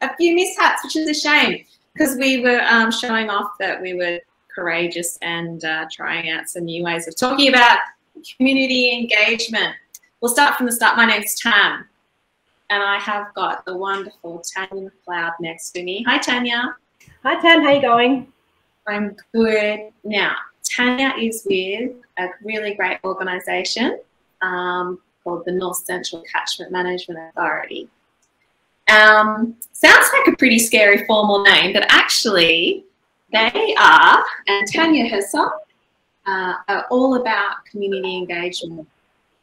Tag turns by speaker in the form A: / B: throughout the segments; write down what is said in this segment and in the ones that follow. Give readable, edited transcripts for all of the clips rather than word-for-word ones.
A: a few mishaps, which is a shame because we were showing off that we were courageous and trying out some new ways of talking about community engagement. We'll start from the start. My name's Tam, and I have got the wonderful Tania MacLeod next to me. Hi, Tania.
B: Hi, Tam. How are you going?
A: I'm good. Now, Tania is with a really great organisation called the North Central Catchment Management Authority. Sounds like a pretty scary formal name, but actually they are, and Tania herself, are all about community engagement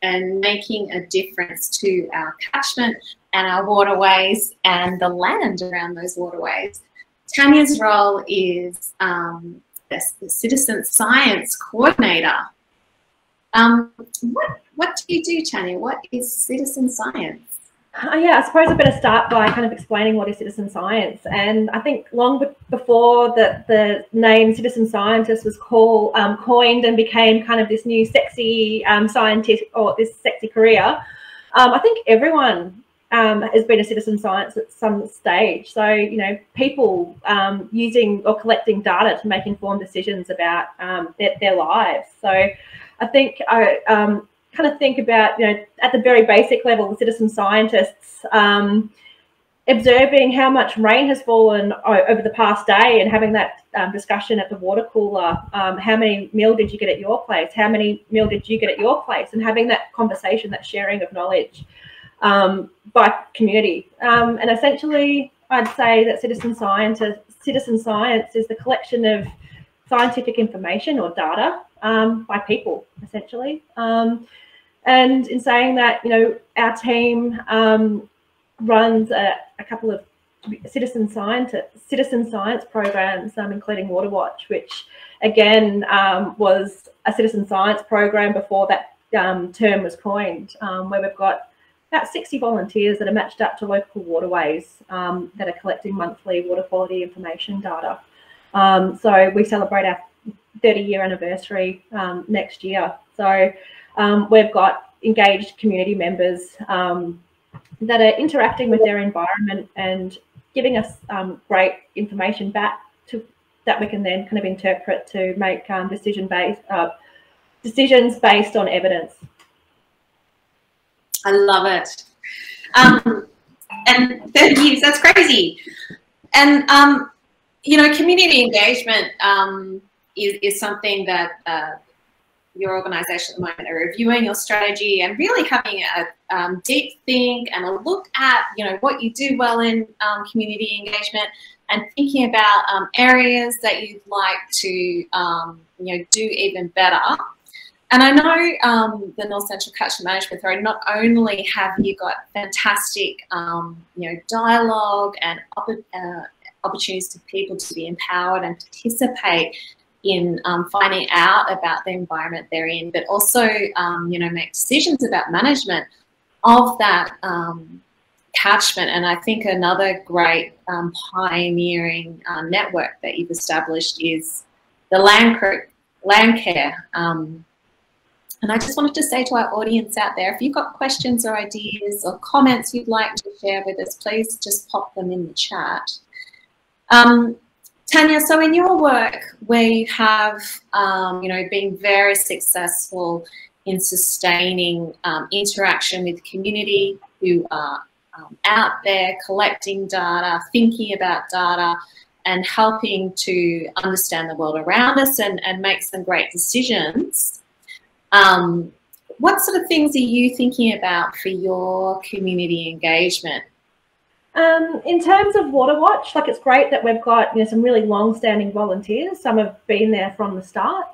A: and making a difference to our catchment and our waterways and the land around those waterways. Tania's role is the Citizen Science Coordinator. What do you do, Tania? What is citizen science?
B: Yeah, I suppose I better start by kind of explaining what is citizen science. And I think long before the name citizen scientist was coined and became kind of this new sexy scientist or this sexy career, I think everyone has been a citizen science at some stage. So, you know, people using or collecting data to make informed decisions about their lives. So I think I kind of think about, you know, at the very basic level, the citizen scientists observing how much rain has fallen over the past day and having that discussion at the water cooler. How many meal did you get at your place? How many meal did you get at your place? And having that conversation, that sharing of knowledge by community. And essentially, I'd say that citizen science is the collection of scientific information or data by people, essentially. And in saying that, you know, our team runs a couple of citizen science programs, including Water Watch, which again was a citizen science program before that term was coined, where we've got about 60 volunteers that are matched up to local waterways that are collecting monthly water quality information data. So we celebrate our 30-year anniversary next year. So we've got engaged community members that are interacting with their environment and giving us great information back that we can then kind of interpret to make decisions based on evidence.
A: I love it. And 30 years, that's crazy. And, you know, community engagement is something that your organisation at the moment are reviewing your strategy and really having a deep think and a look at, you know, what you do well in community engagement and thinking about areas that you'd like to, you know, do even better. And I know the North Central Catchment Management Authority, not only have you got fantastic, you know, dialogue and opportunities for people to be empowered and participate in finding out about the environment they're in, but also, you know, make decisions about management of that catchment. And I think another great pioneering network that you've established is the land care. And I just wanted to say to our audience out there, if you've got questions or ideas or comments you'd like to share with us, please just pop them in the chat. Tania, so in your work where you have, you know, been very successful in sustaining interaction with community who are out there collecting data, thinking about data, and helping to understand the world around us and make some great decisions, what sort of things are you thinking about for your community engagement?
B: In terms of Water Watch, like, it's great that we've got, you know, some really long-standing volunteers. Some have been there from the start.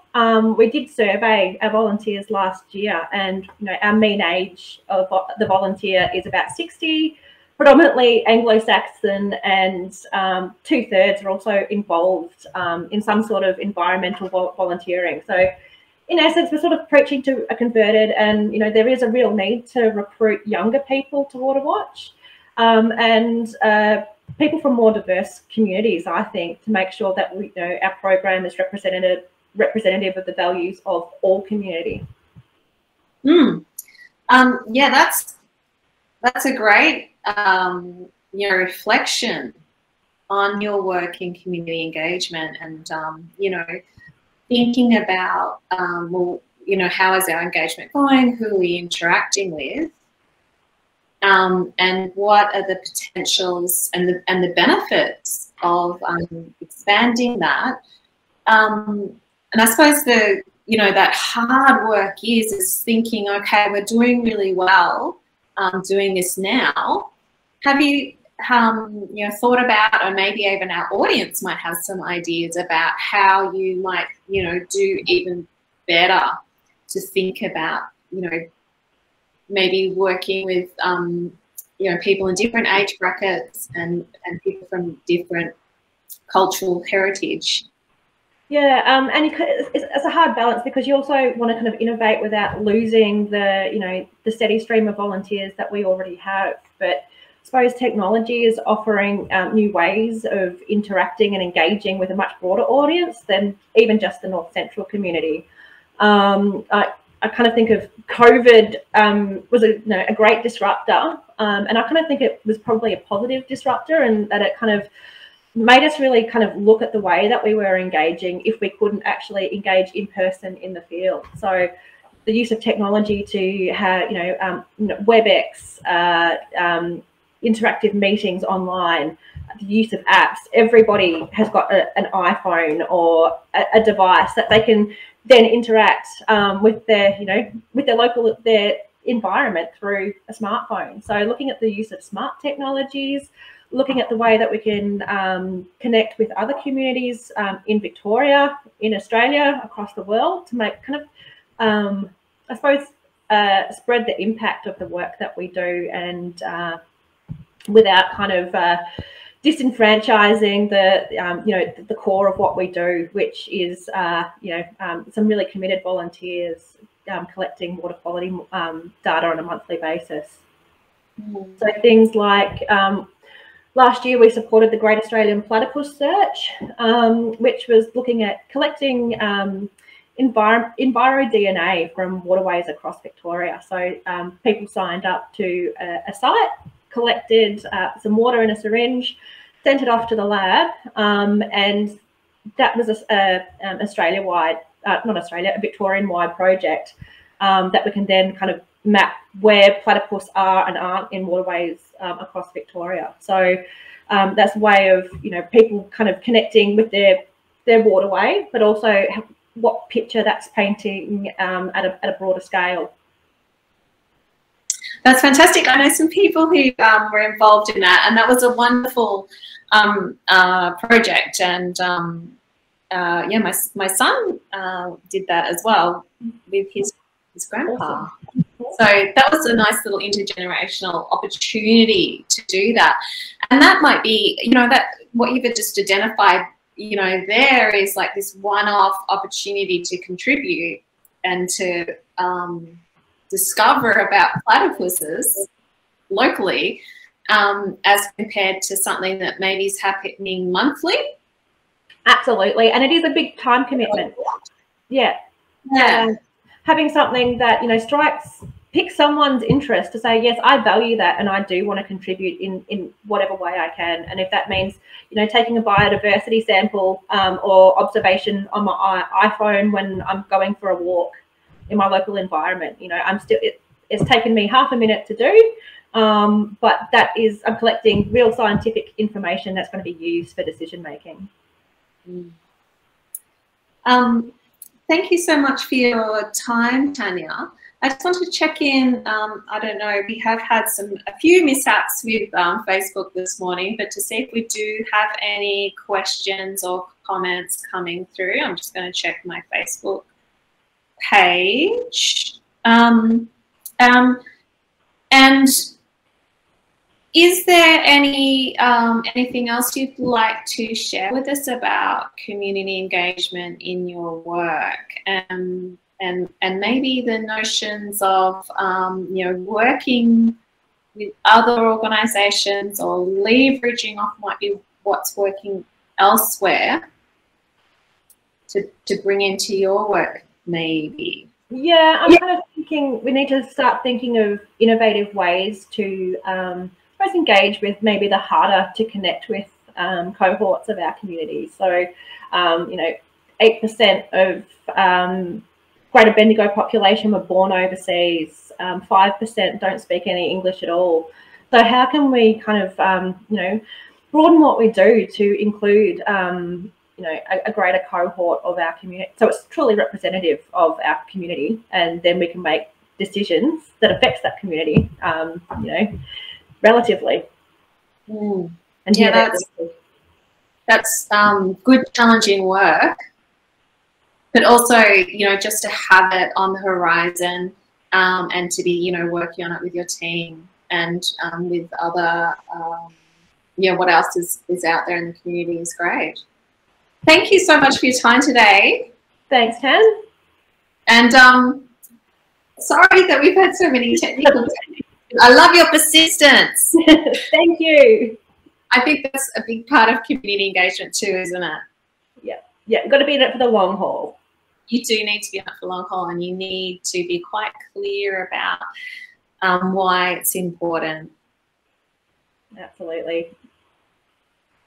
B: We did survey our volunteers last year, and, you know, our mean age of the volunteer is about 60, predominantly Anglo-Saxon, and 2/3 are also involved in some sort of environmental volunteering. So in essence, we're sort of preaching to a converted, and, you know, there is a real need to recruit younger people to Water Watch. And people from more diverse communities, I think, to make sure that we, you know, our program is representative of the values of all community.
A: Yeah, that's a great reflection on your work in community engagement, and thinking about well, how is our engagement going? Who are we interacting with? And what are the potentials and the benefits of expanding that? And I suppose that hard work is thinking, okay, we're doing really well doing this now. Have you thought about, or maybe even our audience might have some ideas about how you might do even better to think about maybe working with people in different age brackets and people from different cultural heritage?
B: Yeah, and it's a hard balance, because you also want to kind of innovate without losing the steady stream of volunteers that we already have. But I suppose technology is offering new ways of interacting and engaging with a much broader audience than even just the North Central community. I kind of think of COVID was a great disruptor, and I kind of think it was probably a positive disruptor, and that it kind of made us really kind of look at the way that we were engaging if we couldn't actually engage in person in the field. So the use of technology to have WebEx, interactive meetings online, the use of apps. Everybody has got an iPhone or a device that they can then interact with their their environment through a smartphone. So looking at the use of smart technologies, looking at the way that we can connect with other communities in Victoria, in Australia, across the world, to make kind of, I suppose, spread the impact of the work that we do, and without kind of disenfranchising the core of what we do, which is some really committed volunteers collecting water quality data on a monthly basis. So things like last year we supported the Great Australian Platypus Search, which was looking at collecting enviro DNA from waterways across Victoria. So people signed up to a site, collected some water in a syringe, sent it off to the lab, and that was a Victorian-wide project that we can then kind of map where platypus are and aren't in waterways across Victoria. So that's a way of people kind of connecting with their waterway, but also what picture that's painting at a broader scale.
A: That's fantastic. I know some people who were involved in that, and that was a wonderful project. And yeah, my son did that as well with his grandpa. Awesome. So that was a nice little intergenerational opportunity to do that. And that might be, that what you've just identified, there is like this one-off opportunity to contribute and to discover about platypuses locally, as compared to something that maybe is happening monthly.
B: Absolutely, and it is a big time commitment. Yeah. Having something that picks someone's interest, to say, yes, I value that and I do want to contribute in whatever way I can. And if that means taking a biodiversity sample or observation on my iPhone when I'm going for a walk in my local environment, it's taken me half a minute to do, but I'm collecting real scientific information that's going to be used for decision making.
A: Thank you so much for your time, Tania. I just wanted to check in. I don't know, we have had a few mishaps with Facebook this morning, but to see if we do have any questions or comments coming through, I'm just going to check my Facebook page. And is there anything else you'd like to share with us about community engagement in your work, and maybe the notions of working with other organisations or leveraging off what's working elsewhere to bring into your work, maybe?
B: Yeah, I'm kind of thinking we need to start thinking of innovative ways to suppose, engage with maybe the harder to connect with cohorts of our community. So, you know, 8% of Greater Bendigo population were born overseas. 5% don't speak any English at all. So how can we kind of, you know, broaden what we do to include, you know, a greater cohort of our community, so it's truly representative of our community, and then we can make decisions that affects that community, you know, relatively.
A: Mm.
B: And
A: yeah, that's good, challenging work. But also, you know, just to have it on the horizon, and to be, you know, working on it with your team and with other, yeah, what else is out there in the community is great. Thank you so much for your time today.
B: Thanks, Tan.
A: And sorry that we've had so many technical. I love your persistence.
B: Thank you.
A: I think that's a big part of community engagement too, isn't it?
B: Yeah, yeah, you've got to be in it for the long haul. You
A: do need to be in it for the long haul, and you need to be quite clear about why it's important.
B: Absolutely.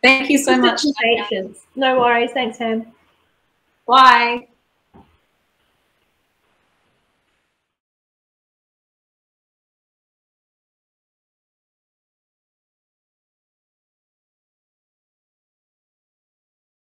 A: Thank you so much.
B: Patience. No worries. Thanks, Sam.
A: Bye.